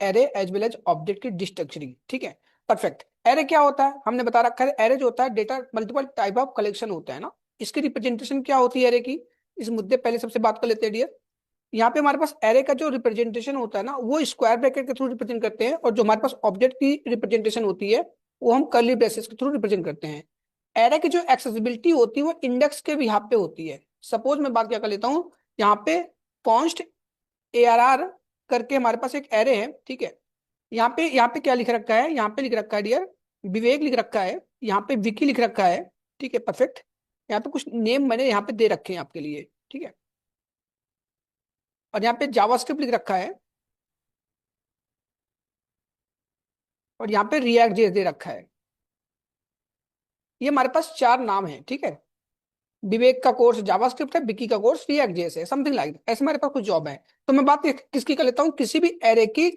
Array as well as object की destructuring. ठीक है, परफेक्ट। एरे क्या होता है हमने बता रखा है, एरे जो होता है data multiple type of collection होता है ना, इसकी रिप्रेजेंटेशन क्या होती है एरे की, इस मुद्दे पहले सबसे बात कर लेते हैं डियर। यहाँ पे हमारे पास एरे का जो रिप्रेजेंटेशन होता है ना वो स्क्वायर ब्रैकेट के थ्रू रिप्रेजेंट करते हैं, और जो हमारे पास ऑब्जेक्ट की रिप्रेजेंटेशन होती है वो हम कर्ली ब्रेसेस के थ्रू रिप्रेजेंट करते हैं। एरे की जो एक्सेसिबिलिटी होती है वो इंडेक्स के बिहाफ पे होती है। सपोज मैं बात क्या कर लेता हूँ, यहाँ पे कॉन्स्ट ARR करके हमारे पास एक एरे है। ठीक है, यहाँ पे क्या लिख रखा है, यहाँ पे लिख रखा है डियर विवेक लिख रखा है, यहाँ पे विकी लिख रखा है। ठीक है, परफेक्ट। यहाँ पे कुछ नेम मैंने यहाँ पे दे रखे हैं आपके लिए। ठीक है, और यहाँ पे जावास्क्रिप्ट लिख रखा है, और यहाँ पे रिएक्ट जेएस दे रखा है। ये हमारे पास चार नाम है। ठीक है, विवेक का कोर्स जावास्क्रिप्ट है, विकी का कोर्स रिएक्ट जेएस है, समथिंग लाइक ऐसे हमारे पास कुछ जॉब है। तो मैं बात किसकी कर लेता हूँ, किसी भी एरे की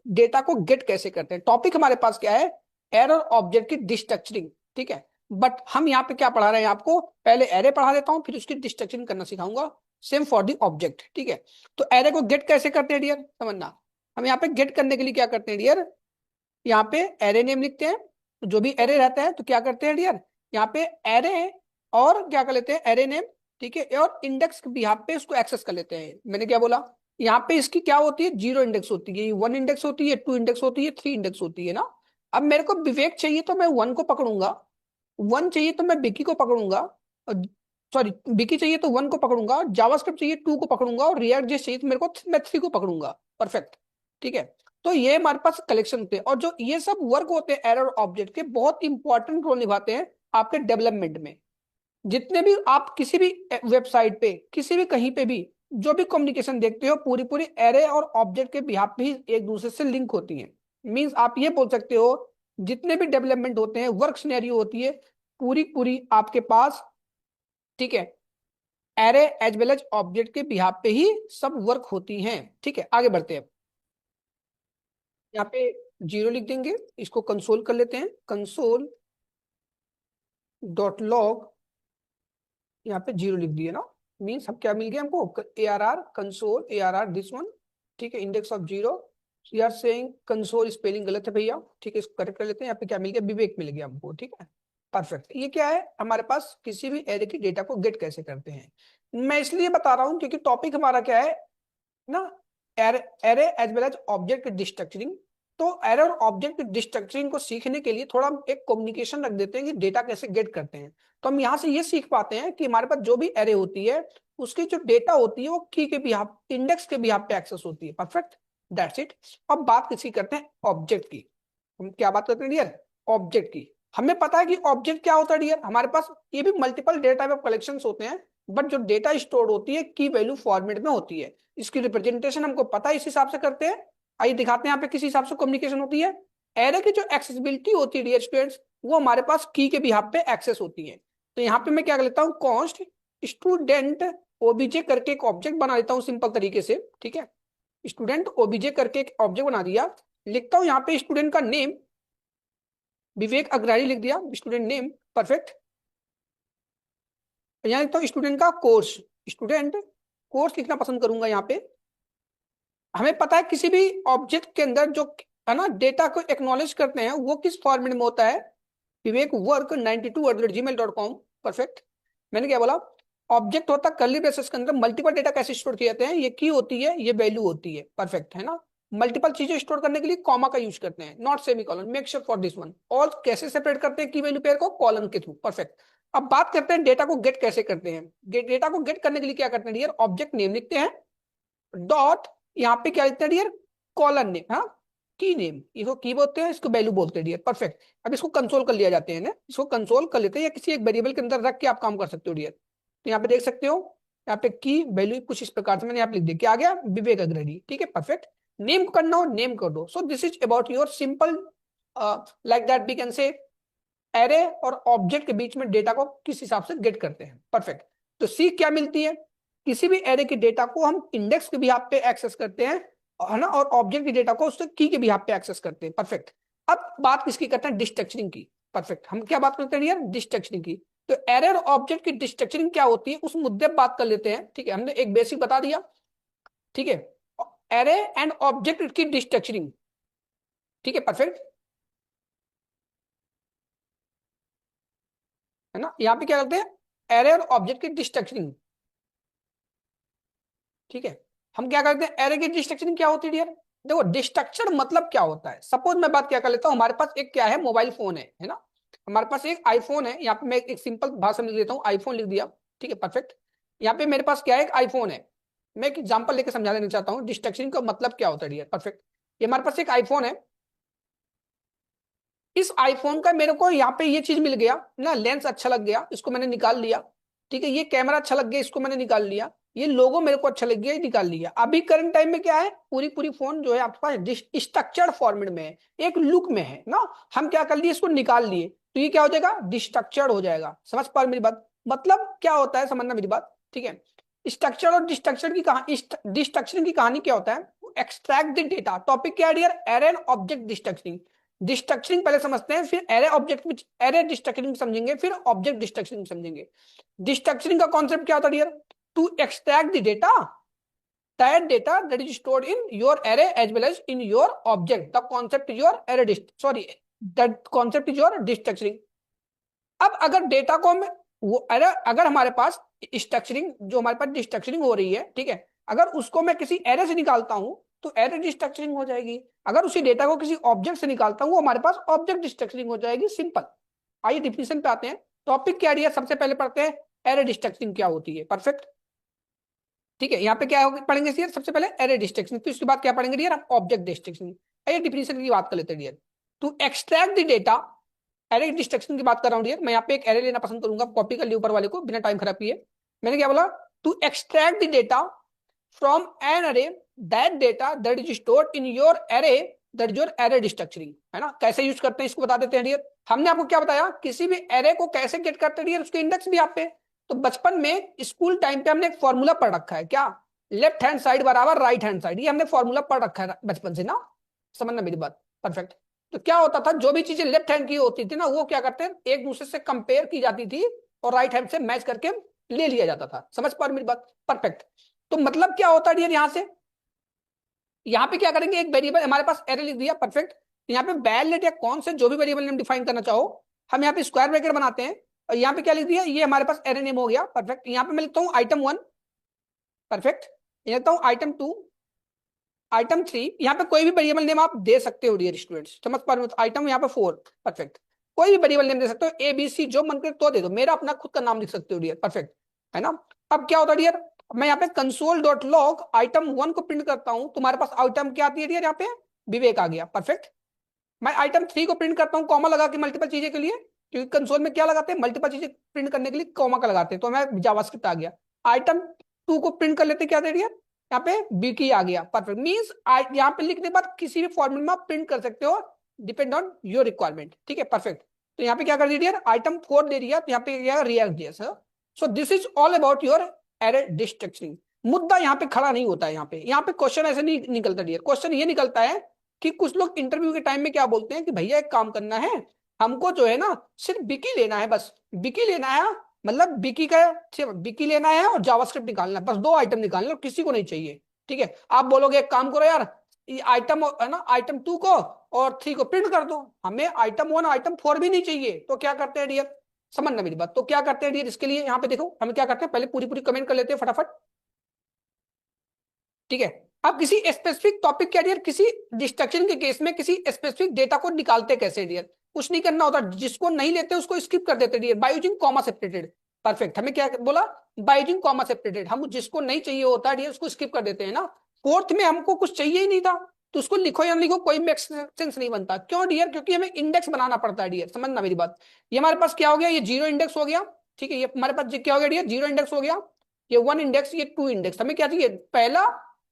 डेटा को गेट कैसे करते हैं। टॉपिक हमारे पास क्या है, एरे और ऑब्जेक्ट की डिस्ट्रक्चरिंग। ठीक है, बट हम यहाँ पे क्या पढ़ा रहे हैं आपको, पहले एरे पढ़ा देता हूँ फिर उसकी डिस्ट्रक्चरिंग करना सिखाऊंगा। Same for the object. ठीक है, तो एरे को गेट कैसे करते हैं डियर, समझना। हम यहाँ पे गेट करने के लिए क्या करते हैं डियर, यहाँ पे एरे नेम लिखते हैं, जो भी एरे रहता है तो क्या करते हैं डियर, यहाँ पे एरे और क्या कर लेते हैं एरे नेम। ठीक है, और इंडेक्स के बिहाफ पे उसको एक्सेस कर लेते हैं। मैंने क्या बोला, यहाँ पे इसकी क्या होती है, 0 इंडेक्स होती है, 1 इंडेक्स होती है, 2 इंडेक्स होती है, 3 इंडेक्स होती है ना। अब मेरे को विवेक चाहिए तो मैं 1 को पकड़ूंगा, 1 चाहिए तो मैं बिकी को पकड़ूंगा, सॉरी बिकी चाहिए तो 1 को पकड़ूंगा, जावास्क्रिप्ट चाहिए 2 को पकड़ूंगा, और रिएक्ट जेएस चाहिए तो मेरे को मैं 3 को पकड़ूंगा। परफेक्ट। ठीक है, तो ये हमारे पास कलेक्शन होते हैं, और जो ये सब वर्क होते हैं एरर ऑब्जेक्ट के बहुत इंपॉर्टेंट रोल निभाते हैं आपके डेवलपमेंट में। जितने भी आप किसी भी वेबसाइट पे किसी भी कहीं पे भी जो भी कम्युनिकेशन देखते हो पूरी पूरी एरे और ऑब्जेक्ट के बिहाफ पे ही एक दूसरे से लिंक होती है। मींस आप ये बोल सकते हो जितने भी डेवलपमेंट होते हैं वर्क सिनेरियो होती है पूरी पूरी आपके पास। ठीक है, array as well as object के बिहाफ पे ही सब वर्क होती हैं। ठीक है, आगे बढ़ते हैं। यहाँ पे 0 लिख देंगे, इसको कंसोल कर लेते हैं, कंसोल डॉट लॉग, यहाँ पे 0 लिख दिए ना। मीन्स अब क्या मिल गया हमको, ARR console ARR this one. ठीक है, इंडेक्स ऑफ 0, यार सेइंग कंसोल स्पेलिंग गलत है भैया। ठीक है, इसको करेक्ट कर लेते हैं। यहाँ पे क्या मिल गया, विवेक मिल गया हमको। ठीक है, परफेक्ट। ये क्या है हमारे पास किसी भी एरे की डेटा को गेट कैसे करते हैं, मैं इसलिए बता रहा हूँ क्योंकि टॉपिक हमारा क्या है ना, array as well as object destructuring. तो एरे और ऑब्जेक्ट डिस्ट्रक्चरिंग को सीखने के लिए थोड़ा हम एक कम्युनिकेशन रख देते हैं कि डेटा कैसे गेट करते हैं। तो हम यहाँ से ये सीख पाते हैं कि हमारे पास जो भी एरे होती है उसकी जो डेटा होती है वो की के बिहाफ इंडेक्स के बिहाफ पे एक्सेस होती है। Perfect, that's it. अब बात किसकी करते हैं, ऑब्जेक्ट की। हम क्या बात करते हैं डियर, ऑब्जेक्ट की। हमें पता है कि ऑब्जेक्ट क्या होता है डियर, हमारे पास ये भी multiple data type of collection होते हैं, बट जो डेटा स्टोर होती है की वैल्यू फॉर्मेट में होती है। इसकी रिप्रेजेंटेशन हमको पता है, इस हिसाब से करते हैं। आइए दिखाते हैं यहाँ पे किस हिसाब से कम्युनिकेशन होती है। एरे की जो एक्सेसिबिलिटी होती है डियर स्टूडेंट्स, वो हमारे पास की के बिहाफ पे एक्सेस होती है। तो यहाँ पे मैं क्या कर लेता हूँ, कॉन्स्ट स्टूडेंट ओबीजे करके एक ऑब्जेक्ट बना लेता हूँ सिंपल तरीके से। ठीक है, स्टूडेंट ओबीजे करके एक ऑब्जेक्ट बना दिया, लिखता हूँ यहाँ पे स्टूडेंट का नेम, विवेक अग्रवाल लिख दिया स्टूडेंट नेम। परफेक्ट, यहाँ लिखता हूँ स्टूडेंट का कोर्स, स्टूडेंट कोर्स लिखना पसंद करूंगा यहाँ पे। हमें पता है किसी भी ऑब्जेक्ट के अंदर जो है ना डेटा को एक्नॉलेज करते हैं वो किस फॉर्मेट में होता है, विवेक वर्क 92@gmail.com। परफेक्ट, मैंने क्या बोला, ऑब्जेक्ट होता है कर्ली ब्रेसेस के अंदर, मल्टीपल डेटा कैसे स्टोर किए जाते हैं, ये की होती है ये वैल्यू होती है। परफेक्ट है ना, मल्टीपल चीजें स्टोर करने के लिए कॉमा का यूज करते हैं, not semi colon, make sure for this one. और कैसे सेपरेट करते हैं की वैल्यू पेयर को, कॉलन के थ्रू। परफेक्ट। अब बात करते हैं डेटा को गेट कैसे करते हैं। डेटा को गेट करने के लिए क्या करते हैं डियर, ऑब्जेक्ट नेम लिखते हैं, डॉट यहाँ पे क्या लिखते हैं डियर, कॉलन नेम, हाँ की नेम, इसको की बोलते हैं, इसको वैल्यू बोलते हैं डियर। परफेक्ट। अब इसको कंसोल कर लिया जाते हैं ना, इसको कंसोल कर लेते हैं या किसी एक वेरिएबल के अंदर रख के आप काम कर सकते हो डियर। तो यहाँ पे देख सकते हो, यहाँ पे की वैल्यू कुछ इस प्रकार से मैंने यहाँ पे लिख दिया, क्या आ गया, विवेक अग्रवाल। ठीक है, परफेक्ट। नेम करना हो नेम कर दो। So this is about your simple like that we can say array और ऑब्जेक्ट के बीच में डेटा को किस हिसाब से गेट करते हैं। परफेक्ट, तो सीख क्या मिलती है, किसी भी एरे के डेटा को हम इंडेक्स के बिहाफ पे एक्सेस करते हैं, है ना, और ऑब्जेक्ट के डेटा को उससे की के बिहाफ पे एक्सेस करते हैं। परफेक्ट। अब बात किसकी करते हैं, डिस्ट्रक्चरिंग की। परफेक्ट, हम क्या बात करते हैं यार, डिस्ट्रक्चरिंग की। तो एरे और ऑब्जेक्ट की डिस्ट्रक्चरिंग क्या होती है उस मुद्दे पर बात कर लेते हैं। ठीक है, हमने एक बेसिक बता दिया। ठीक है, एरे एंड ऑब्जेक्ट की डिस्ट्रक्चरिंग, ठीक है, परफेक्ट है ना। यहाँ पे क्या करते हैं, एरे और ऑब्जेक्ट की डिस्ट्रक्चरिंग। ठीक है, हम क्या करते हैं, एरे की डिस्ट्रक्चरिंग क्या होती है डियर। देखो डिस्ट्रक्चर मतलब क्या होता है, सपोज मैं बात क्या कर लेता हूँ, हमारे पास एक क्या है, मोबाइल फोन है ना। हमारे पास एक आईफोन है, यहाँ पे मैं एक सिंपल भाषा में लिख देता हूँ, आईफोन लिख दिया। ठीक है, परफेक्ट। यहाँ पे मेरे पास क्या है, एक आईफोन है। मैं एक एग्जांपल लेकर समझा देना चाहता हूँ डिस्ट्रक्शन का मतलब क्या होता है डियर, परफेक्ट। ये हमारे पास एक आईफोन है, इस आईफोन का मेरे को यहाँ पे ये चीज मिल गया ना, लेंस अच्छा लग गया, इसको मैंने निकाल लिया। ठीक है, ये कैमरा अच्छा लग गया, इसको मैंने निकाल लिया। ये लोगो मेरे को अच्छा लग गया, ये निकाल लिया। अभी करंट टाइम में क्या है, पूरी पूरी फोन जो है आपके पास स्ट्रक्चर्ड फॉर्मेट में है, एक लुक में है ना। हम क्या कर लिए, इसको निकाल लिए, तो ये क्या हो जाएगा, डिस्ट्रक्चर्ड हो जाएगा। समझ पा रहे मेरी बात, मतलब क्या होता है, समझना मेरी बात। ठीक है, स्ट्रक्चर और डिस्ट्रक्चर की कहानी, डिस्ट्रक्शन की कहानी क्या होता है, एक्सट्रैक्ट द डेटा। टॉपिक क्या है डियर, एरे एंड ऑब्जेक्ट डिस्ट्रक्चरिंग। डिस्ट्रक्चरिंग पहले समझते हैं, फिर एरे ऑब्जेक्ट में एरे डिस्ट्रक्चरिंग समझेंगे, फिर ऑब्जेक्ट डिस्ट्रक्चरिंग समझेंगे। डिस्ट्रक्चरिंग का कॉन्सेप्ट क्या होता है dear, to extract the data, that data that is stored in your array as well as in your object. The concept is your array sorry, that concept is your destructuring. अब अगर data को हम वो अगर हमारे पास structuring, जो हमारे पास डिस्ट्रक्चरिंग हो रही है, ठीक है, अगर उसको मैं किसी एरे से निकालता हूं तो एरे डिस्ट्रक्चरिंग हो जाएगी। अगर उसी डेटा को किसी ऑब्जेक्ट से निकालता हूं, वो हमारे पास ऑब्जेक्ट डिस्ट्रक्चरिंग हो जाएगी, सिंपल। आइए डिफिनेशन पे आते हैं। टॉपिक क्या है, सबसे पहले पढ़ते हैं एरे डिस्ट्रक्चरिंग क्या होती है, परफेक्ट। ठीक है, यहाँ पे क्या पढ़ेंगे डियर, सबसे पहले एरे डिस्ट्रक्शन, फिर उसके बाद क्या पढ़ेंगे डियर, हम ऑब्जेक्ट डिस्ट्रक्शन। आइए डिफिनेशन की बात कर लेते हैं dear. To extract the data, array destruction की बात कर रहा हूं डियर। मैं यहाँ पे एक एरे लेना पसंद करूंगा, कॉपी कर लिया ऊपर वाले को बिना टाइम खराब किए। मैंने क्या बोला, to extract the data from an array, that data that is stored in your array, that is your array destructuring, है ना। कैसे यूज करते हैं इसको बता देते हैं डियर। हमने आपको क्या बताया, किसी भी एरे को कैसे गेट करते हैं डियर, उसके इंडेक्स भी आप पे। तो बचपन में स्कूल टाइम पे हमने एक फॉर्मूला पढ़ रखा है, क्या, लेफ्ट हैंड साइड बराबर राइट हैंड साइड, ये हमने फॉर्मूला पढ़ रखा है बचपन से ना। समझना मेरी बात, परफेक्ट। तो क्या होता था, जो भी चीजें लेफ्ट हैंड की होती थी ना, वो क्या करते हैं, एक दूसरे से कंपेयर की जाती थी और राइट हैंड से मैच करके ले लिया जाता था। समझ पा रहे मेरी बात, परफेक्ट। तो मतलब क्या होता है डियर, यहां से यहाँ पे क्या करेंगे, एक वेरिएबल हमारे पास एरे लिख दिया, परफेक्ट। यहाँ पे वैलेट या कौन से जो भी वेरिएबल नेम डिफाइन करना चाहो, हम यहाँ पे स्क्वायर ब्रैकेट बनाते हैं और यहाँ पे क्या लिख दिया, ये हमारे पास एरे नेम हो गया, परफेक्ट। यहाँ पे मैं लिखता हूँ आइटम 1, परफेक्ट। ये लिखता हूँ आइटम 2, आइटम 3। यहाँ पे कोई भी वेरिएबल नेम आप दे सकते हो डियर स्टूडेंट्स, समझ पा रहे हो। आइटम यहाँ पे 4, परफेक्ट। कोई भी वेरिएबल नेम दे सकते हो, ए बी सी, जो मन करे तो दे दो, मेरा अपना खुद का नाम लिख सकते हो डियर, परफेक्ट, है ना। अब क्या होता है डियर, मैं यहाँ पे कंसोल डॉट लॉग आइटम 1 को प्रिंट करता हूँ, तुम्हारे पास आइटम क्या आती है डियर, यहाँ पे विवेक आ गया, परफेक्ट। मैं आइटम 3 को प्रिंट करता हूँ कॉमा लगा के मल्टीपल चीजें के लिए, क्योंकि कंसोल में क्या लगाते हैं, मल्टीपल चीजें प्रिंट करने के लिए कॉमा का लगाते हैं, तो मैं जावास्क्रिप्ट आ गया। आइटम 2 को प्रिंट कर लेते, क्या दे दिया, यहाँ पे बिकी आ गया, परफेक्ट। मींस यहाँ पे लिखने के बाद किसी भी फॉर्मेट में आप प्रिंट कर सकते हो, डिपेंड ऑन योर रिक्वायरमेंट, ठीक है, परफेक्ट। तो यहाँ पे क्या कर दिया, आइटम 4 दे दिया, तो यहाँ पे क्या, React JS. So this is all about your array destructuring. मुद्दा यहाँ पे खड़ा नहीं होता है, यहाँ पे क्वेश्चन ऐसे नहीं निकलता डियर। क्वेश्चन ये निकलता है कि कुछ लोग इंटरव्यू के टाइम में क्या बोलते हैं कि भैया एक काम करना है, हमको जो है ना सिर्फ बिकी लेना है, बस बिकी लेना है, मतलब बिकी का सिर्फ बिकी लेना है और जावास्क्रिप्ट निकालना है, बस 2 आइटम निकालना है, किसी को नहीं चाहिए। ठीक है, आप बोलोगे एक काम करो यार, ये आइटम है ना, आइटम 2 को और 3 को प्रिंट कर दो, हमें आइटम 1 आइटम 4 भी नहीं चाहिए, तो क्या करते हैं डियर, समझना मेरी बात। तो क्या करते हैं डियर, इसके लिए यहाँ पे देखो हम क्या करते हैं, पहले पूरी पूरी कमेंट कर लेते हैं फटाफट। ठीक है, अब किसी स्पेसिफिक टॉपिक के डियर, किसी डिस्ट्रक्शन के केस में किसी स्पेसिफिक डेटा को निकालते कैसे डियर, कुछ नहीं करना होता, जिसको नहीं लेते उसको स्किप कर देते dear, by using comma separated, perfect. हमें क्या बोला, बाय यूजिंग कॉमा सेपरेटेड, हम जिसको नहीं चाहिए होता डियर उसको स्किप कर देते हैं ना। फोर्थ में हमको कुछ चाहिए ही नहीं था, तो उसको लिखो या लिखो कोई मेक सेंस नहीं बनता, क्यों डियर, क्योंकि हमें इंडेक्स बनाना पड़ता है डियर, समझना मेरी बात। ये हमारे पास क्या हो गया, ये 0 इंडेक्स हो गया, ठीक है, ये हमारे पास क्या हो गया डियर, 0 इंडेक्स हो गया, ये 1 इंडेक्स, ये 2 इंडेक्स। हमें क्या चाहिए, पहला,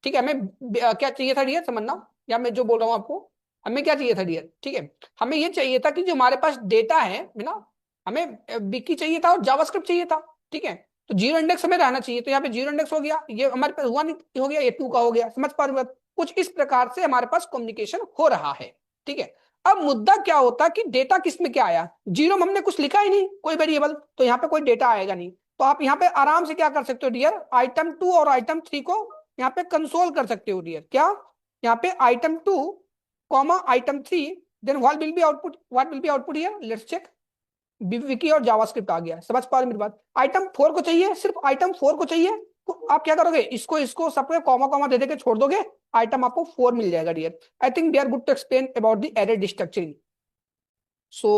ठीक है, हमें क्या चाहिए था डियर, समझना, या मैं जो बोल रहा हूँ आपको, हमें क्या चाहिए था डियर, ठीक है, हमें ये चाहिए था कि जो हमारे पास डेटा है ना, हमें बिकी चाहिए था और जावास्क्रिप्ट चाहिए था, ठीक है। तो 0 इंडेक्स हमें रहना चाहिए, तो यहाँ पे 0 इंडेक्स हो गया, ये हमारे पास 1 हो गया, ये 2 का हो गया, समझ पा रहे हो। कुछ इस प्रकार से हमारे पास कम्युनिकेशन हो रहा है, ठीक है। अब मुद्दा क्या होता है कि डेटा किस में क्या आया, 0 में हमने कुछ लिखा ही नहीं, कोई वेरिएबल, तो यहाँ पे कोई डेटा आएगा नहीं। तो आप यहाँ पे आराम से क्या कर सकते हो डियर, आइटम 2 और आइटम 3 को यहाँ पे कंसोल कर सकते हो डियर, क्या, यहाँ पे item 2 comma item 3, then what will be output here? Let's check. Vicky और जावास्क्रिप्ट आ गया। समझ पा रहे मेरी बात? आइटम 4 को चाहिए, सिर्फ आइटम 4 को चाहिए, तो आप क्या करोगे? इसको सबको कॉमा कॉमा दे देके छोड़ दोगे, आइटम आपको 4 मिल जाएगा dear. I think we are good to explain about the array destructuring. So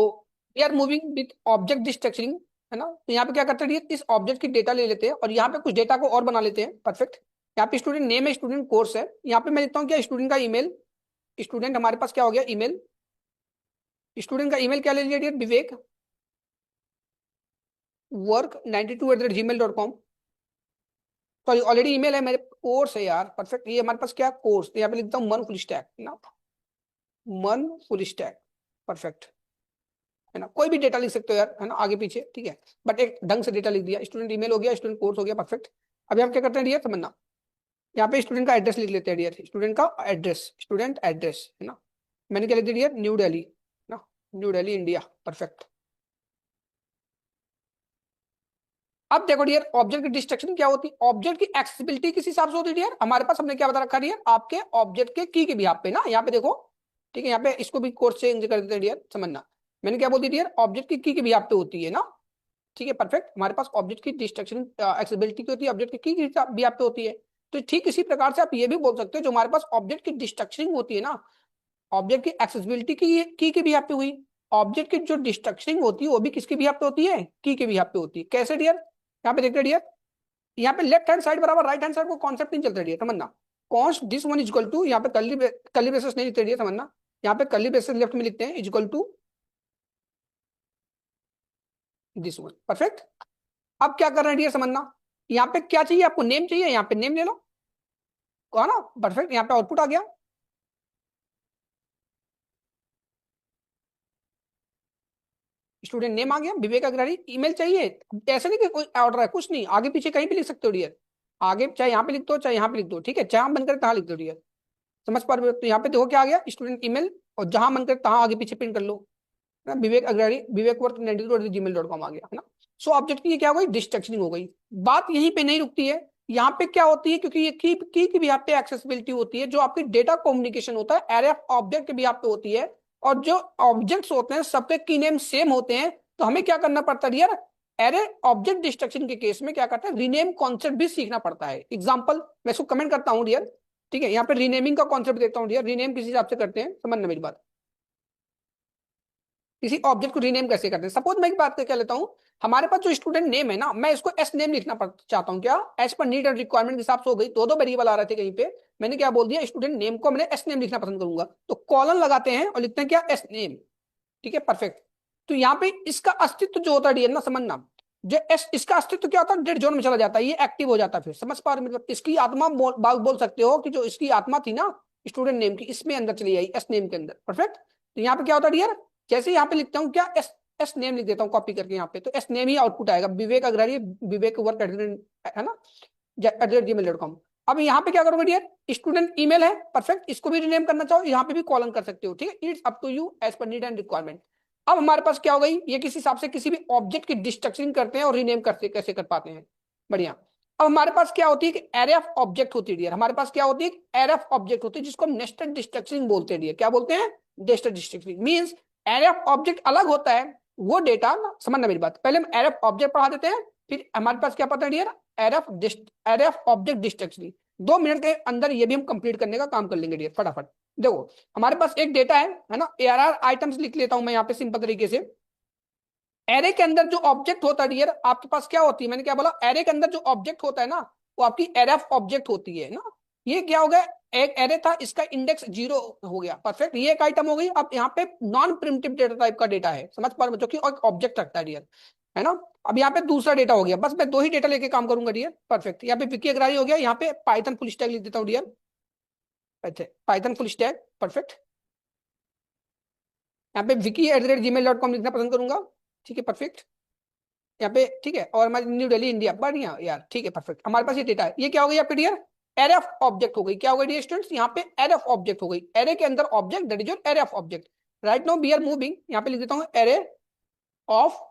we are moving with object destructuring, है ना। तो यहाँ पे क्या करते हैं, इस ऑब्जेक्ट की डेटा ले लेते हैं और यहाँ पे कुछ डेटा को और बना लेते हैं। परफेक्ट। यहाँ पे स्टूडेंट नेम है, स्टूडेंट कोर्स है। यहाँ पे मैं लिखता हूँ क्या, स्टूडेंट का ईमेल। स्टूडेंट हमारे पास क्या हो गया, ईमेल। स्टूडेंट का ईमेल क्या ले लिया डियर, विवेक work92@gmail.com। सॉरी, ऑलरेडी ईमेल है मेरे, कोर्स है यार। परफेक्ट। ये हमारे पास क्या, कोर्स। तो यहाँ पे लिखता हूँ मन फुल स्टैक ना, मन फुल स्टैक। परफेक्ट, है ना। कोई भी डेटा लिख सकते हो यार, है ना, आगे पीछे, ठीक है, बट एक ढंग से डेटा लिख दिया। स्टूडेंट ईमेल हो गया, स्टूडेंट कोर्स हो गया। परफेक्ट। अभी हम क्या करते हैं डियर, समझना। यहाँ पे स्टूडेंट का एड्रेस लिख लेते हैं डियर, स्टूडेंट का एड्रेस, स्टूडेंट एड्रेस, है ना। मैंने क्या लिख दिया डियर, न्यू दिल्ली ना, न्यू दिल्ली इंडिया। परफेक्ट। अब देखो डियर, ऑब्जेक्ट की डिस्ट्रक्शन क्या होती है, ऑब्जेक्ट की एक्सेसिबिलिटी किस हिसाब से होती है डियर। हमारे पास हमने क्या बता रखा डियर, आपके ऑब्जेक्ट के की भी पे ना, यहाँ पे देखो, ठीक है। यहाँ पे इसको भी कोड चेंज कर देते हैं डियर, समझना। मैंने क्या बोल दी डियर, ऑब्जेक्ट की भी पे होती है ना, ठीक है। परफेक्ट। हमारे पास ऑब्जेक्ट की डिस्ट्रक्शन एक्सेसिबिलिटी की होती है, ऑब्जेक्ट की भी पे होती है। तो ठीक इसी प्रकार से आप ये भी बोल सकते हो, जो हमारे पास ऑब्जेक्ट की डिस्ट्रक्शनिंग होती है ना, ऑब्जेक्ट की एक्सेसिबिलिटी की भी पे हुई, ऑब्जेक्ट की जो डिस्ट्रक्शनिंग होती है वो भी किसकी भी पे होती है, की भी पे होती है। कैसे डियर, यहाँ पे देखते हैं डियर, यहाँ पे लेफ्ट हैंड साइड बराबर राइट हैंड साइड को कॉन्सेप्ट नहीं चलता है, समझना। Const this one equal to, यहाँ पे कर्ली ब्रेसेस नहीं लिखते हैं, समझना। यहाँ पे कर्ली ब्रेसेस लेफ्ट में लिखते हैं, equal to this one. Perfect. अब क्या कर रहे हैं डियर, समझना। यहाँ पे क्या चाहिए आपको, नेम चाहिए, यहाँ पे नेम ले लो, कहा ना। परफेक्ट। यहाँ पे आउटपुट आ गया, स्टूडेंट नेम आ गया, विवेक अग्रवाल। ईमेल चाहिए, ऐसे नहीं कि कोई ऑर्डर है, कुछ नहीं, आगे पीछे कहीं भी लिख सकते हो डियर। आगे चाहे यहाँ पे लिख दो, चाहे यहाँ पे लिख दो, ठीक है, जहां मन करे तहां लिख दो डियर। समझ पा रहे हो? तो यहाँ पे देखो क्या आ गया, स्टूडेंट ईमेल, और जहां मन करे तहां आगे पीछे प्रिंट कर लो ना, विवेक अग्रवाल, विवेक वर्क gmail.com आ गया, है ना। सो ऑब्जेक्ट की क्या हो गई, डिस्ट्रक्शनिंग हो गई। बात यहीं पे नहीं रुकती है, यहाँ पे क्या होती है, क्योंकि ये की भी यहाँ पे एक्सेसिबिलिटी होती है, जो आपकी डेटा कम्युनिकेशन होता है एरे ऑफ ऑब्जेक्ट भी यहाँ पे होती है। और जो ऑब्जेक्ट्स होते हैं सबके की नेम सेम होते हैं, तो हमें क्या करना पड़ता है यार, एरे ऑब्जेक्ट डिस्ट्रक्शन के केस में क्या करता है, रीनेम कॉन्सेप्ट भी सीखना पड़ता है। एग्जाम्पल मैं इसको कमेंट करता हूँ डियर, ठीक है। यहाँ पे रीनेमिंग का कॉन्सेप्ट देखता हूँ डियर, रीनेम किस हिसाब से करते हैं, समझना मेरी बात। किसी ऑब्जेक्ट को रीनेम कैसे करते हैं, सपोज मैं एक बात क्या लेता हूं, हमारे पास जो स्टूडेंट नेम है ना, मैं इसको एस नेम लिखना चाहता हूं, क्या as per need and requirement के हिसाब से हो गई, दो वेरिएबल आ रहे थे कहीं पे, मैंने क्या बोल दिया, स्टूडेंट नेम को मैंने एस नेम लिखना पसंद करूंगा, तो कॉलन लगाते हैं और लिखते हैं क्या, एस नेम, ठीक है। परफेक्ट। तो यहाँ पे इसका अस्तित्व जो होता है ना, समझना, जो एस, इसका अस्तित्व क्या होता है, डेड जोन में चला जाता है, ये एक्टिव हो जाता है। फिर समझ पा रहे, मतलब इसकी आत्मा बोल सकते हो कि जो इसकी आत्मा थी ना स्टूडेंट नेम की, इसमें अंदर चली आई एस नेम के अंदर। परफेक्ट। तो यहाँ पे क्या होता है डियर, जैसे यहाँ पे लिखता हूँ क्या, एस एस नेम लिख देता हूँ कॉपी करके यहाँ पे, तो एस नेम ही आउटपुट आएगा, विवेक अग्रवाल, विवेक वर्क, है ना, @gmail.com। अब यहाँ पे क्या करोगे डियर, स्टूडेंट ईमेल है। परफेक्ट। इसको भी रीनेम करना चाहो, यहाँ पे भी कॉलन कर सकते हो, ठीक है। It's up to you as per need and requirement. अब हमारे पास क्या हो गई, ये किस हिसाब से किसी भी ऑब्जेक्ट की डिस्ट्रक्शन करते हैं और रीनेम करते कैसे कर पाते हैं, बढ़िया। अब हमारे पास क्या होती है कि एरे ऑफ ऑब्जेक्ट होती है डियर, हमारे पास क्या होती है, एरे ऑफ ऑब्जेक्ट होती है, जिसको हम नेस्टेड डिस्ट्रक्शन बोलते हैं डियर। क्या बोलते हैं, nested destruction. Means array of object अलग होता है, वो डेटा, समझना मेरी बात, पहले हम एरे ऑफ ऑब्जेक्ट पढ़ा देते हैं, फिर हमारे पास क्या पता है dear, array of object destruction. 2 minute के अंदर ये भी हम कंप्लीट करने का काम कर लेंगे डियर, फटाफट। देखो हमारे पास एक डेटा है ना, ARR आइटम्स लिख लेता हूं मैं यहाँ पे सिंपल तरीके से। एरे के अंदर जो ऑब्जेक्ट होता है डियर, आपके पास क्या होती है, मैंने क्या बोला, एरे के अंदर जो ऑब्जेक्ट होता है ना, वो आपकी एरे ऑफ ऑब्जेक्ट होती है ना। ये क्या हो गया, एक एरे था, इसका इंडेक्स 0 हो गया। परफेक्ट। ये एक आइटम हो गई। अब यहाँ पे नॉन प्रिमिटिव डेटा टाइप का डेटा है, समझ पा रहे हो, जो कि एक ऑब्जेक्ट रखता है डियर, है ना। अब यहाँ पे दूसरा डेटा हो गया, बस मैं 2 ही डेटा लेके काम करूंगा डियर। परफेक्ट। यहाँ पे विकी अग्रवाल हो गया, यहाँ पे पाइथन फुल स्टैक लिख देता हूँ डियर, अच्छा पाइथन फुल स्टैक। परफेक्ट। यहाँ पे wiki@gmail.com लिखना पसंद करूंगा, ठीक है। परफेक्ट। यहाँ पे ठीक है, और हमारी न्यू दिल्ली इंडिया, बढ़िया यार, ठीक है। परफेक्ट। हमारे पास ये डेटा है, ये क्या हो गई आपके डियर, एरे ऑफ ऑब्जेक्ट हो गई। क्या हो गई डियर स्टूडेंट्स, यहाँ पे एरे ऑफ ऑब्जेक्ट हो गई, एरे के अंदर object, that is your array of object. Right now we are moving, यहाँ पे लिख देता हूँ एरे ऑफ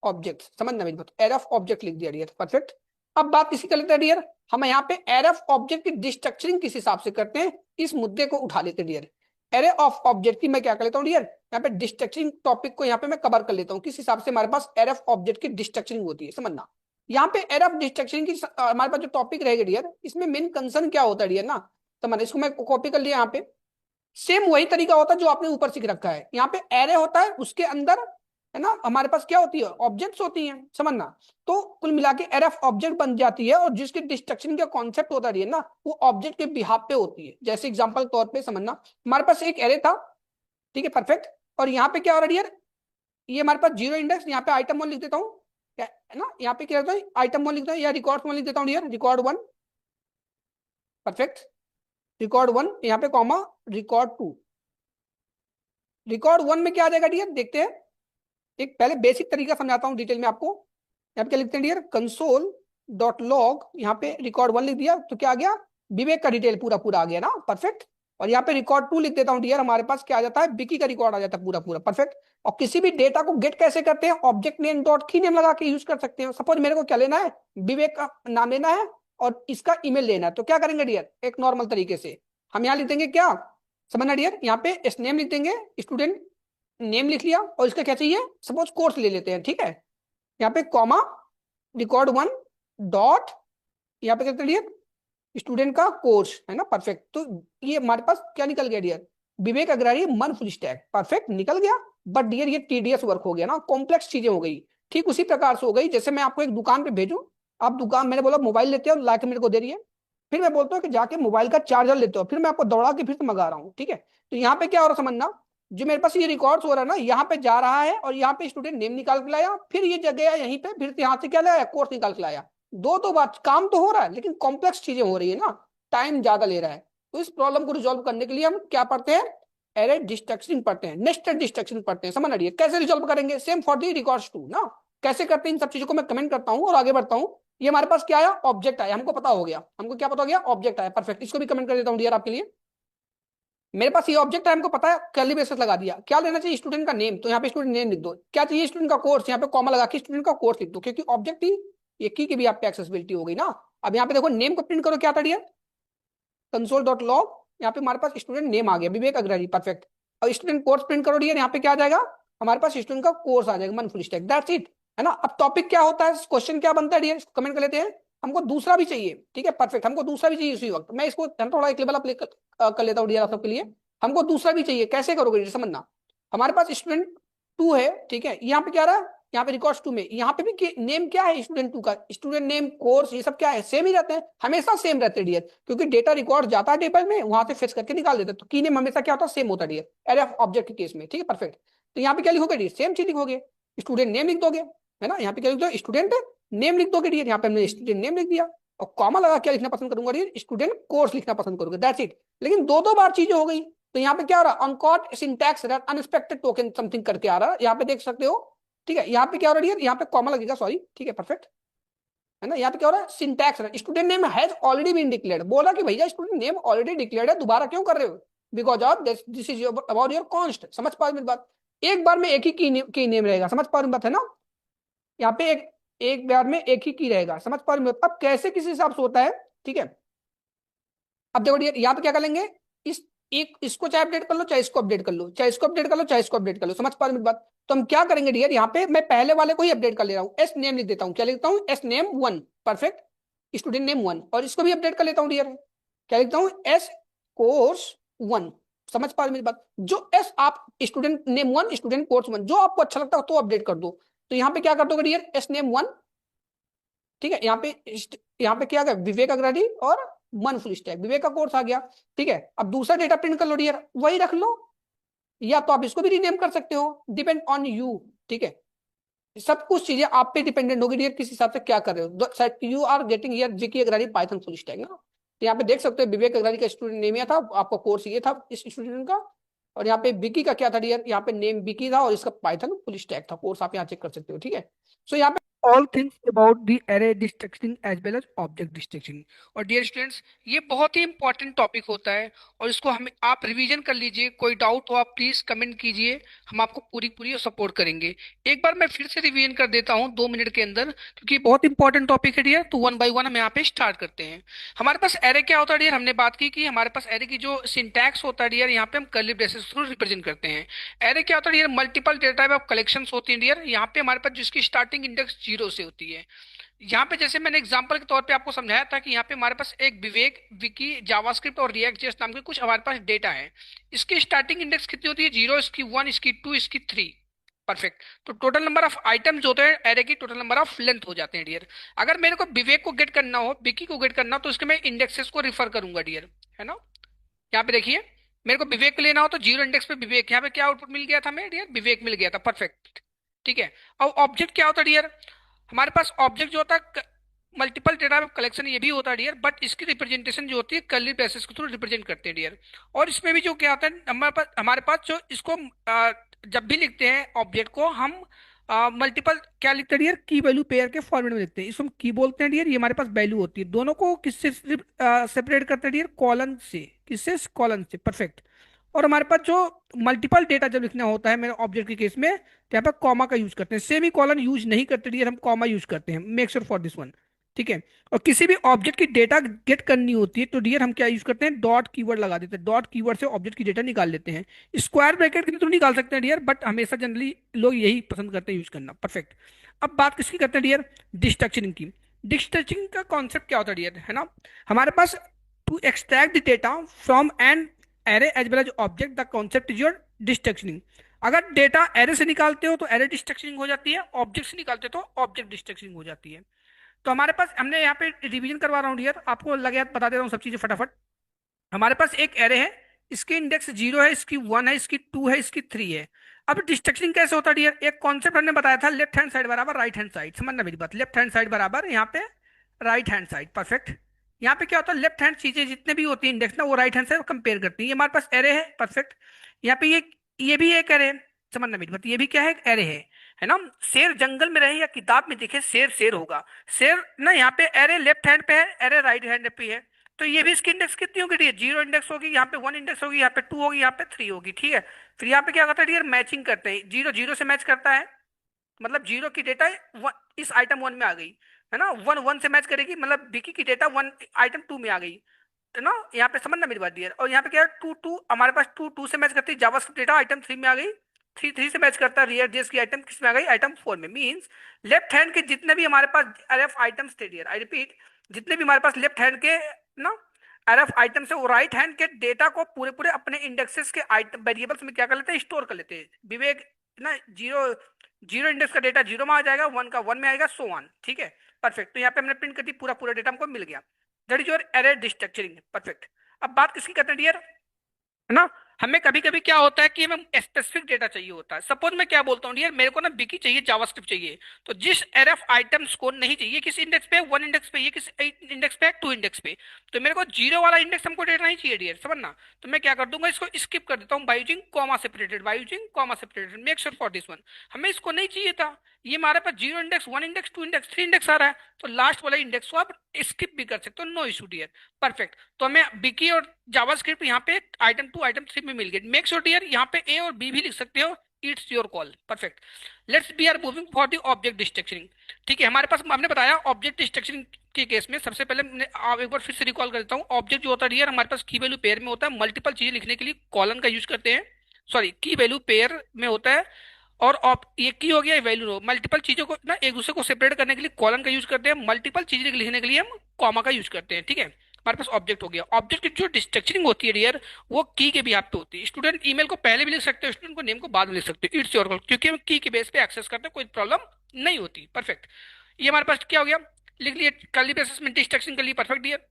ऑब्जेक्ट, समझना मेरी बात, एरे ऑफ ऑब्जेक्ट लिख दिया डियर। परफेक्ट। अब बात इसी कर लेते हैं डियर, हम यहाँ पे एरे ऑफ ऑब्जेक्ट की डिस्ट्रक्चरिंग किस हिसाब से करते हैं, इस मुद्दे को उठा लेते डियर। एरे ऑफ ऑब्जेक्ट की मैं क्या कर लेता हूँ डियर, यहाँ पे डिस्ट्रक्चरिंग टॉपिक को यहाँ पे मैं कवर कर लेता हूँ। किस हिसाब से हमारे पास एरे ऑफ ऑब्जेक्ट की डिस्ट्रक्चरिंग होती है, समझना। यहाँ पे एरे ऑफ डिस्ट्रक्चरिंग की हमारे पास जो टॉपिक रहेगा डियर, इसमें मेन कंसर्न क्या होता है डियर ना, तो मैंने इसको मैं कॉपी कर लिया यहाँ पे। सेम वही तरीका होता है जो आपने ऊपर सीख रखा है। यहाँ पे एरे होता है, उसके अंदर है ना हमारे पास क्या होती है, ऑब्जेक्ट्स होती हैं, समझना। तो कुल मिला के एरे ऑफ ऑब्जेक्ट बन जाती है, और जिसकी डिस्ट्रक्शन का कॉन्सेप्ट होता है ना, वो ऑब्जेक्ट के बिहाफ पे होती है। जैसे एग्जांपल तौर पे समझना, हमारे पास एक एरे था, ठीक है परफेक्ट, और यहाँ पे क्या हो रहा है यार, ये हमारे पास जीरो इंडेक्स, यहाँ पे आइटम वन लिख देता हूँ, क्या है ना, यहाँ पे क्या होता है आइटम वन लिखता हूँ, या रिकॉर्ड वन लिख देता हूँ यार, record one perfect, record one यहाँ पे comma record two. Record one में क्या आ जाएगा डियर, देखते हैं। एक पहले बेसिक तरीका समझाता हूँ डिटेल में आपको। यहाँ पे क्या लिखते हैं डियर, कंसोल डॉट लॉग, यहाँ पे रिकॉर्ड वन लिख दिया तो क्या आ गया, विवेक का डिटेल पूरा पूरा आ गया ना, परफेक्ट। और यहाँ पे रिकॉर्ड टू लिख देता हूँ डियर, हमारे पास क्या आ जाता है, विकी का रिकॉर्ड आ जाता है पूरा पूरा, परफेक्ट। और किसी भी डेटा को गेट कैसे करते हैं, ऑब्जेक्ट नेम डॉट की नेम लगा के यूज कर सकते हैं। सपोज मेरे को क्या लेना है, विवेक का नाम लेना है और इसका ईमेल लेना है, तो क्या करेंगे डियर, एक नॉर्मल तरीके से हम यहाँ लिख देंगे क्या, समझना डियर, यहाँ पे इस नेम लिख देंगे, स्टूडेंट नेम लिख लिया, और इसका क्या चाहिए, सपोज कोर्स ले लेते हैं, ठीक है। यहाँ पे कॉमा रिकॉर्ड वन डॉट, यहाँ पे कहते हैं स्टूडेंट का कोर्स, है ना परफेक्ट। तो ये हमारे पास क्या निकल गया डियर, विवेक अग्रवाल मन फुल स्टैक, परफेक्ट निकल गया। बट डियर ये टीडीएस वर्क हो गया ना, कॉम्प्लेक्स चीजें हो गई। ठीक उसी प्रकार से हो गई जैसे मैं आपको एक दुकान पे भेजूं, आप दुकान, मैंने बोला मोबाइल लेते हो, लाके मेरे को दे रही है, फिर मैं बोलता हूँ कि जाके मोबाइल का चार्जर लेते हो, फिर मैं आपको दौड़ा के फिर से मंगा रहा हूँ, ठीक है। तो यहाँ पे क्या हो रहा है समझना, जो मेरे पास ये रिकॉर्ड्स हो रहा है ना, यहाँ पे जा रहा है और यहाँ पे स्टूडेंट नेम निकाल के लाया, फिर ये जगह यहीं पे, फिर यहाँ से क्या लाया, कोर्स निकाल के लाया। दो तो बात, काम तो हो रहा है लेकिन कॉम्प्लेक्स चीजें हो रही है ना, टाइम ज्यादा ले रहा है। तो इस प्रॉब्लम को रिजॉल्व करने के लिए हम क्या पढ़ते हैं, एरे डिस्ट्रक्शन पढ़ते हैं, नेस्टेड डिस्ट्रक्शन पढ़ते हैं, समझ रही कैसे रिजॉल्व करेंगे, same for the records two ना, कैसे करते हैं इन सब चीजों को मैं कमेंट करता हूँ और आगे बढ़ता हूँ। ये हमारे पास क्या आया, ऑब्जेक्ट आया, हमको पता हो गया, हमको क्या पता हो गया, ऑब्जेक्ट आया, परफेक्ट। इसको भी कमेंट कर देता हूँ डियर आपके लिए। मेरे पास ये ऑब्जेक्ट है, हमको पता है, कर्ली ब्रेसेस लगा दिया। क्या लेना चाहिए, स्टूडेंट का नेम, तो यहाँ पे स्टूडेंट नेम लिख दो। क्या चाहिए, स्टूडेंट का कोर्स, यहाँ पे कॉमा लगा के स्टूडेंट का कोर्स लिख दो, क्योंकि ऑब्जेक्ट ही ये की भी आप पे एक्सेसिबिलिटी हो गई ना। अब यहाँ पे देखो नेम को प्रिंट करो, क्या था डियर, कंसोल डॉट लॉग, यहाँ पे हमारे पास स्टूडेंट नेम आ गया, विवेक अग्रवाल, परफेक्ट। और स्टूडेंट कोर्स प्रिंट करो डियर, यहाँ पे क्या आ जाएगा, हमारे पास स्टूडेंट का कोर्स आ जाएगा, मन फुल स्टैक, दैट्स इट, है ना। अब टॉपिक क्या होता है, क्वेश्चन क्या बनता है डियर, कमेंट कर लेते हैं। हमको दूसरा भी चाहिए, ठीक है परफेक्ट, हमको दूसरा भी चाहिए उसी वक्त। मैं इसको थोड़ा एक लेवल अप कर लेता हूँ डियर आप सबके लिए। हमको दूसरा भी चाहिए, कैसे करोगे समझना। हमारे पास स्टूडेंट टू है, ठीक है, यहाँ पे क्या रहा है, यहाँ पे रिकॉर्ड्स टू में, यहाँ पे भी नेम क्या है स्टूडेंट टू का, स्टूडेंट नेम कोर्स ये सब क्या है, सेम ही रहते हैं, हमेशा सेम रहते हैं डियर, क्योंकि डेटा रिकॉर्ड जाता है टेबल में, वहां से फेच करके निकाल देते हैं। तो की नेम हमेशा क्या होता है, सेम होता है डियर, एरे ऑफ ऑब्जेक्ट के केस में, ठीक है परफेक्ट। तो यहाँ पे क्या लिखोगे डियर, सेम चीज लिखोगे, स्टूडेंट नेम लिख दोगे, है ना। यहाँ पे क्या लिख दो, स्टूडेंट नेम लिख दोगे डियर, यहाँ पे हमने स्टूडेंट नेम लिख दिया, और कॉमा लगा क्या लिखना पसंद करूंगा डियर, स्टूडेंट कोर्स लिखना पसंद करोगे, दैट्स इट। लेकिन दो दो बार चीजें हो गई, तो यहाँ पे क्या हो रहा है, uncaught syntax error, unexpected token something करके आ रहा है, यहाँ पे देख सकते हो, ठीक है। यहाँ पे क्या हो रहा है, यहाँ पे कॉमा लगेगा, सॉरी, ठीक है परफेक्ट, है ना। यहाँ पे क्या हो रहा है, syntax, student name has already been declared, बोला कि भैया स्टूडेंट नेम ऑलरेडी डिक्लेयर्ड है, दोबारा क्यों कर रहे हो, because of this is about your const, समझ पा रहे मेरी बात। एक बार में एक ही की नेम रहेगा, समझ पा रहे बात, है ना। यहाँ पे एक एक बार में एक ही की रहेगा, समझ पा रहे। अब कैसे किस हिसाब से होता है, ठीक है। अब देखो यहाँ पे क्या कर लेंगे, इस एक इसको चाहे अपडेट कर लो, चाहे इसको अपडेट कर लो, चाहे इसको अपडेट कर लो, चाहे इसको अपडेट कर लो, समझ पा रहे मेरी बात। तो हम क्या करेंगे डियर, यहाँ पे मैं पहले वाले को ही अपडेट कर ले रहा हूँ, एस नेम लिख देता हूँ, क्या लिखता हूँ, S name one, perfect, student name one, और इसको भी अपडेट कर लेता हूँ डियर, क्या लिखता हूँ, एस कोर्स वन, समझ पा रहे मेरी बात। जो एस आप student name one, student course one, जो आपको अच्छा लगता है तो अपडेट कर दो। तो यहाँ पे क्या कर दोगे डियर, एस नेम वन, ठीक है। यहाँ पे क्या गया, विवेक अग्रवाल और मन फुल स्टैक, विवेक का कोर्स आ गया, ठीक है। अब दूसरा डेटा प्रिंट कर लो डियर, वही रख लो, या तो आप इसको भी रीनेम कर सकते हो, डिपेंड ऑन यू, ठीक है। सब कुछ चीजें आप पे डिपेंडेंट होगी डियर, किस हिसाब से क्या कर रहे हो। You are getting here Vicky Agarwal Python full stack ना, तो यहाँ पे देख सकते हो विवेक अग्रवाल का स्टूडेंट नेम यह था, आपका कोर्स ये था इस स्टूडेंट का, और यहाँ पे विकी का क्या था डियर, यहाँ पे नेम विकी था और इसका पाइथन फुल स्टैक था कोर्स, आप यहाँ चेक कर सकते हो, ठीक है। सो यहाँ पे all things about the array destruction as well as object destruction. और डियर स्टूडेंट्स, ये बहुत ही इंपॉर्टेंट टॉपिक होता है, और इसको हम आप रिवीजन कर लीजिए। कोई डाउट हो आप प्लीज कमेंट कीजिए, हम आपको पूरी पूरी सपोर्ट करेंगे। एक बार मैं फिर से रिवीजन कर देता हूँ 2 मिनट के अंदर, क्योंकि बहुत इंपॉर्टेंट टॉपिक है डियर। तो वन बाय वन हम यहाँ पे स्टार्ट करते हैं। हमारे पास एरे क्या होता है डियर, हमने बात की कि हमारे पास एरे की जो सिंटैक्स होता है डियर, यहाँ पे हम कर्ली ब्रेसेस थ्रू रिप्रेजेंट करते हैं। एरे क्या होता है dear, multiple data type of collections होती हैं डियर। यहाँ पे हमारे पास जिसकी स्टार्टिंग इंडेक्स 0 से होती है। यहाँ पे जैसे मैंने एग्जांपल के तौर पे आपको समझाया था कि यहाँ पे हमारे पास एक विवेक, विकी, जावास्क्रिप्ट और रिएक्ट जेएस नाम के कुछ हमारे पास डेटा है। इसकी स्टार्टिंग इंडेक्स कितनी होती है, 0, इसकी 1, इसकी 2, इसकी 3। परफेक्ट। तो टोटल नंबर ऑफ आइटम्स होते हैं एरे की, टोटल नंबर ऑफ लेंथ हो जाते हैं डियर। अगर मेरे को विवेक को गेट करना हो, विकी को गेट करना हो, तो इसके मैं इंडेक्सेस को रिफर करूंगा डियर, है ना। यहाँ पे देखिए, मेरे को विवेक लेना हो तो 0 इंडेक्स पे विवेक, यहाँ पे क्या आउटपुट मिल गया था हमें डियर, विवेक मिल गया था। परफेक्ट। ठीक है। अब ऑब्जेक्ट क्या होता है डियर, हमारे पास ऑब्जेक्ट जो होता है मल्टीपल डेटा कलेक्शन, ये भी होता है डियर, बट इसकी रिप्रेजेंटेशन जो होती है कर्ली ब्रेसेस के थ्रू रिप्रेजेंट करते हैं डियर। और इसमें भी जो क्या होता है, हमारे पास जो इसको जब भी लिखते हैं ऑब्जेक्ट को, हम मल्टीपल क्या लिखते हैं डियर, की वैल्यू पेयर के फॉर्मेट में लिखते हैं। इसको हम की बोलते हैं डियर, ये हमारे पास वैल्यू होती है। दोनों को किससे सेपरेट करते हैं डियर, कॉलन से। किससे, कॉलन से। परफेक्ट। और हमारे पास जो मल्टीपल डेटा जब लिखना होता है मेरे ऑब्जेक्ट के केस में, तो यहाँ पर कॉमा का यूज करते हैं। सेमी कॉलन यूज नहीं करते डियर, हम कॉमा यूज करते हैं। Make sure for this one. ठीक है। और किसी भी ऑब्जेक्ट की डेटा गेट करनी होती है तो डियर हम क्या यूज करते हैं, डॉट कीवर्ड लगा देते हैं। डॉट कीवर्ड से ऑब्जेक्ट की डेटा निकाल लेते हैं। स्क्वायर ब्रैकेट के लिए तो निकाल सकते हैं डियर, बट हमेशा जनरली लोग यही पसंद करते हैं यूज करना। परफेक्ट। अब बात किसकी करते हैं डियर, डिस्ट्रक्चरिंग की। डिस्ट्रक्चरिंग का कॉन्सेप्ट क्या होता है डियर, है ना। हमारे पास to extract the data from an array as well as object, the concept is your destructuring. अगर डेटा एरे से निकालते हो तो एरे डिस्ट्रक्चरिंग हो जाती है, ऑब्जेक्ट से निकालते हो तो ऑब्जेक्ट डिस्ट्रक्चरिंग हो जाती है। तो हमारे पास, हमने यहाँ पे रिवीजन करवा रहा हूँ डियर, आपको लगे बता दे रहा हूँ सब चीजें फटाफट। हमारे पास एक एरे है, इसकी इंडेक्स 0 है, इसकी 1 है, इसकी 2 है, इसकी 3 है। अब डिस्ट्रक्शनिंग कैसे होता है डियर, एक कॉन्सेप्ट हमने बताया था, लेफ्ट हैंड साइड बराबर राइट हैंड साइड। समझना मेरी बात, लेफ्ट हैंड साइड बराबर यहाँ पे राइट हैंड साइड। परफेक्ट। यहाँ पे क्या होता है, लेफ्ट हैंड चीजें जितने भी होती है इंडेक्स ना, वो राइट हैंड से कंपेयर करती है। ये हमारे पास एरे है। परफेक्ट। यहाँ पे ये भी एक एरे है। समझना मेरी बात, ये भी क्या है, एक एरे है ना। शेर जंगल में रहे या किताब में दिखे, शेर शेर होगा। शेर ना, यहाँ पे एरे लेफ्ट हैंड पे है, एरे राइट हैंड पे है। तो ये भी इसकी इंडेक्स कितनी होगी डियर, 0 इंडेक्स होगी, यहाँ पे 1 इंडेक्स होगी, यहाँ पे 2 होगी, यहाँ पे 3 होगी। ठीक है। फिर यहाँ पे क्या करता है डियर, मैचिंग करते हैं। 0 0 से मैच करता है, मतलब 0 की डेटा इस आइटम 1 में आ गई, है ना। 1 1 से मैच करेगी, मतलब विकी की डेटा 1 आइटम 2 में आ गई, है ना। यहाँ पे समझना मेरी बात डियर। और यहाँ पे क्या है, 2 2, हमारे पास 2 2 से मैच करती है जावास्क्रिप्ट डेटा, आइटम 3 में आ गई। 3 3 से मैच करता है रिएक्ट जेएस की आइटम, किस में आ गई, आइटम 4 में। मींस लेफ्ट हैंड के जितने भी हमारे पास एरएफ आइटम्स थे डियर, आई रिपीट, जितने भी हमारे पास लेफ्ट हैंड के ना एरएफ आइटम से, वो राइट हैंड के डेटा को पूरे पूरे अपने इंडेक्सेस के आइटम वेरिएबल्स में क्या कर लेते हैं, स्टोर कर लेते हैं। विवेक ना, 0 0 इंडेक्स का डेटा 0 में आ जाएगा, 1 का 1 में आएगा, सो ऑन। ठीक है। परफेक्ट। तो यहाँ पे हमने प्रिंट कर दी, पूरा पूरा डेटा हमको मिल गया। That is your array destructuring. Perfect. अब बात किसकी करते हैं डियर, है ना। हमें कभी कभी क्या होता है कि हमें स्पेसिफिक डेटा चाहिए होता है। सपोज मैं क्या बोलता हूँ डियर, मेरे को ना विकी चाहिए, जावास्क्रिप्ट चाहिए। तो जिस एरएफ आइटम्स को नहीं चाहिए, किस इंडेक्स पे, 1 इंडेक्स पे, ये किस इंडेक्स पे, 2 इंडेक्स पे, तो मेरे को 0 वाला इंडेक्स हमको डेटा नहीं चाहिए डियर, समझना। तो मैं क्या कर दूंगा, इसको स्किप कर देता हूँ bye using comma separated, bye using comma separated. Make sure for this one, हमें इसको नहीं चाहिए था। ये हमारे पास 0 इंडेक्स, 1 इंडेक्स, 2 इंडेक्स, 3 इंडेक्स आ रहा है, तो लास्ट वाला इंडेक्स को आप स्किप भी कर सकते हो, नो इशू डियर। परफेक्ट। तो हमें विकी और जावास्क्रिप्ट यहाँ पे आइटम 2 आइटम 3 में मिल गए। मेक श्योर डियर, यहाँ पे ए और बी भी लिख सकते हो, it's your call. Perfect. Let's be are moving for the object destructuring. ठीक है। हमारे पास हमने बताया ऑब्जेक्ट डिस्ट्रक्चरिंग के केस में, सबसे पहले आप एक बार फिर से रिकॉल कर देता हूँ। ऑब्जेक्ट जो होता है डियर, हमारे पास की वैल्यू पेयर में होता है। मल्टीपल चीजें लिखने के लिए कॉलन का यूज करते हैं, सॉरी की वैल्यू पेयर में होता है। और ये की हो गया, वैल्यू रो, मल्टीपल चीजों को ना एक दूसरे को सेपरेट करने के लिए कॉलन का यूज करते हैं। मल्टीपल चीजें लिखने के लिए हम कॉमा का यूज करते हैं। ठीक है। हमारे पास ऑब्जेक्ट हो गया। ऑब्जेक्ट की जो डिस्ट्रक्चरिंग होती है डियर, वो की के भी पे होती है। स्टूडेंट ईमेल को पहले भी लिख सकते हो, स्टूडेंट को नेम को बाद में लिख सकते हो, इट्स योर कॉल, क्योंकि हम की के बेस पे एक्सेस करते हैं, कोई प्रॉब्लम नहीं होती। परफेक्ट। ये हमारे पास क्या हो गया, लिख लिए कर्ली ब्रेसेस में डिस्ट्रक्शन के लिए। Perfect dear.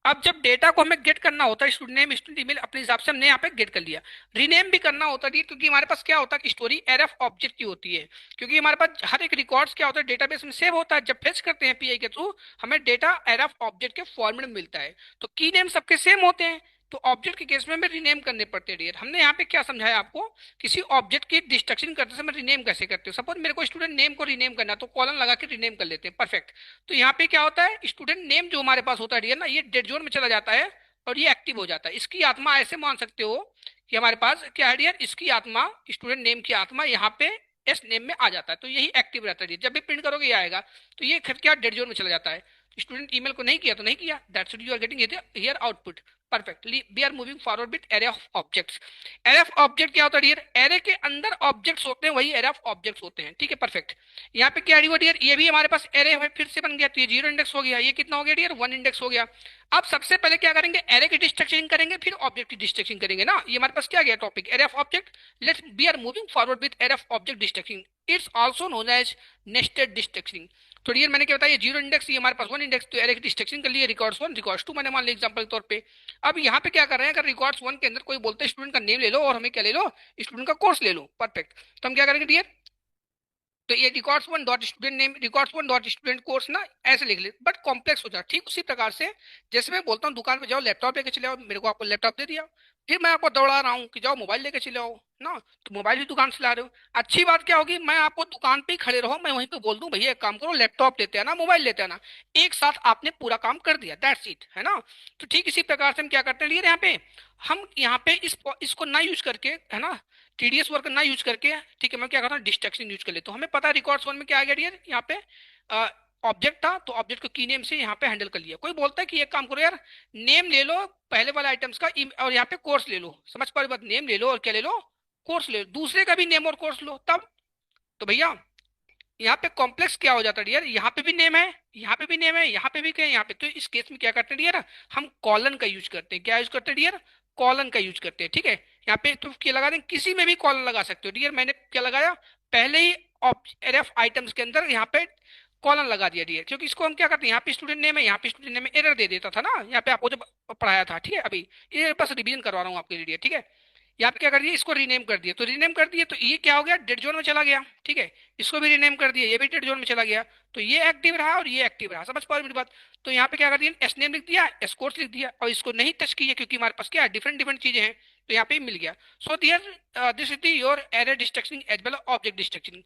अब जब डेटा को हमें गेट करना होता है, स्टूडेंट नेम स्टूडेंट ईमेल अपने हिसाब से हमने यहाँ पे गेट कर लिया। रीनेम भी करना होता है, क्योंकि हमारे पास क्या होता है कि स्टोरी एरएफ ऑब्जेक्ट की होती है। क्योंकि हमारे पास हर एक रिकॉर्ड्स क्या होता है, डेटाबेस में सेव होता है। जब फेच करते हैं पीआई के थ्रू, हमें डेटा एरएफ ऑब्जेक्ट के फॉर्मेट में मिलता है। तो की नेम सबके सेम होते हैं, तो ऑब्जेक्ट के केस में हमें रीनेम करने पड़ते हैं डियर। हमने यहाँ पे क्या समझाया आपको, किसी ऑब्जेक्ट की डिस्ट्रक्शन करते समय रीनेम कैसे करते हो। सपोज मेरे को स्टूडेंट नेम को रीनेम करना, तो कॉलन लगा के रीनेम कर लेते हैं, परफेक्ट। तो यहाँ पे क्या होता है, स्टूडेंट नेम जो हमारे पास होता है डियर ना, ये डेड जोन में चला जाता है और ये एक्टिव हो जाता है। इसकी आत्मा ऐसे मान सकते हो कि हमारे पास क्या है डियर, इसकी आत्मा, स्टूडेंट नेम की आत्मा यहाँ पे एस नेम में आ जाता है, तो यही एक्टिव रहता है। जब भी प्रिंट करोगे ये आएगा, तो ये फिर क्या डेड जोन में चला जाता है। स्टूडेंट ईमेल को नहीं किया तो नहीं किया, that's what you are getting here output, perfectly. We are moving forward with array of objects. Array of object क्या होता है डियर, एरे के अंदर ऑब्जेक्ट्स होते हैं, वही एरे ऑफ ऑब्जेक्ट्स होते हैं, ठीक है, परफेक्ट। यहाँ पे क्या है डियर, ये भी हमारे पास एरे है, फिर से बन गया, तो ये 0 इंडेक्स हो गया, ये कितना हो गया डियर, 1 इंडेक्स हो गया। अब सबसे पहले क्या करेंगे, एरे की डिस्ट्रक्शन करेंगे, फिर ऑब्जेक्ट की डिस्ट्रक्शन करेंगे ना। ये हमारे पास क्या गया topic, array of object. Let's we are moving forward with array of object destruction, it's also known as nested destruction. तो डियर मैंने क्या बताया, 0 इंडेक्स, ये हमारे पास 1 इंडेक्स, तो एरे की डिस्ट्रक्शन कर लिए, रिकॉर्ड्स 1 रिकॉर्ड्स 2 मैंने मान लिया एग्जांपल के तौर पे। अब यहाँ पे क्या कर रहे हैं, अगर रिकॉर्ड्स 1 के अंदर कोई बोलते हैं स्टूडेंट का नेम ले लो और हमें क्या ले लो, स्टूडेंट का कोर्स ले लो, परफेक्ट। तो हम क्या करेंगे डियर, तो ये records 1 dot student name, records 1 dot student course ना, ऐसे लिख ले, बट कॉम्प्लेक्स हो जाए। ठीक उसी प्रकार से जैसे मैं बोलता हूँ दुकान पे जाओ लैपटॉप लेके चले आओ, मेरे को आपको लैपटॉप दे दिया, फिर मैं आपको दौड़ा रहा हूँ कि जाओ मोबाइल लेके चले आओ ना, तो मोबाइल भी दुकान से ला रहे हो। अच्छी बात क्या होगी, मैं आपको दुकान पे ही खड़े रहो, मैं वहीं पे बोल दूं भैया एक काम करो, लैपटॉप लेते आना, मोबाइल लेते आना, एक साथ आपने पूरा काम कर दिया, दैट्स इट, है ना। तो ठीक इसी प्रकार से हम क्या करते हैं यहाँ पे, हम यहाँ पे इसको ना यूज करके, है ना, टीडीएस वर्क ना यूज करके, ठीक है, मैं क्या करता हूँ डिस्ट्रक्शन यूज कर लेता हूँ। हमें पता है रिकॉर्ड्स 1 में क्या आ गया डियर, यहाँ पे ऑब्जेक्ट था, तो ऑब्जेक्ट को की नेम से यहाँ पे हैंडल कर लिया। कोई बोलता है कि एक काम करो यार, नेम ले लो पहले वाले आइटम्स का, और यहाँ पे कोर्स ले लो, समझ पा रहे बात, नेम ले लो और क्या ले लो, कोर्स ले लो, दूसरे का भी नेम और कोर्स लो तब। तो भैया यहाँ पे कॉम्प्लेक्स क्या हो जाता है डियर, यहाँ पे भी नेम है, यहाँ पे भी नेम है, यहाँ पे भी क्या है, यहाँ पे, तो इस केस में क्या करते हैं डियर, हम कॉलन का यूज करते हैं। क्या यूज करते हैं डियर, कॉलन का यूज करते हैं, ठीक है। यहाँ पे तो क्या लगा दें, किसी में भी कॉलन लगा सकते हो डियर, मैंने क्या लगाया, पहले ही एरफ आइटम्स के अंदर यहाँ पे कॉलन लगा दिया डियर, क्योंकि इसको हम क्या करते हैं, यहाँ पे स्टूडेंट नेम है, यहाँ पे स्टूडेंट नेम में एरर दे देता था ना, यहाँ पे आपको जब पढ़ाया था, ठीक है, अभी ये बस रिवीजन करवा रहा हूँ आपके लिए, ठीक है। यहाँ पे क्या कर दिया, इसको रीनेम कर दिया, तो रीनेम कर दिया, तो ये क्या हो गया, डेड जोन में चला गया, ठीक है। इसको भी रीनेम कर दिया, ये भी डेड जोन में चला गया, तो ये एक्टिव रहा और ये एक्टिव रहा, समझ पा रहे मेरी बात। तो यहाँ पे क्या कर दिया, एस नेम लिख दिया, एस कोर्स लिख दिया, और इसको नहीं टच किया क्योंकि हमारे पास क्या डिफरेंट डिफरेंट चीजें हैं, तो यहाँ पे मिल गया। So there this is your error destruction as well object destruction.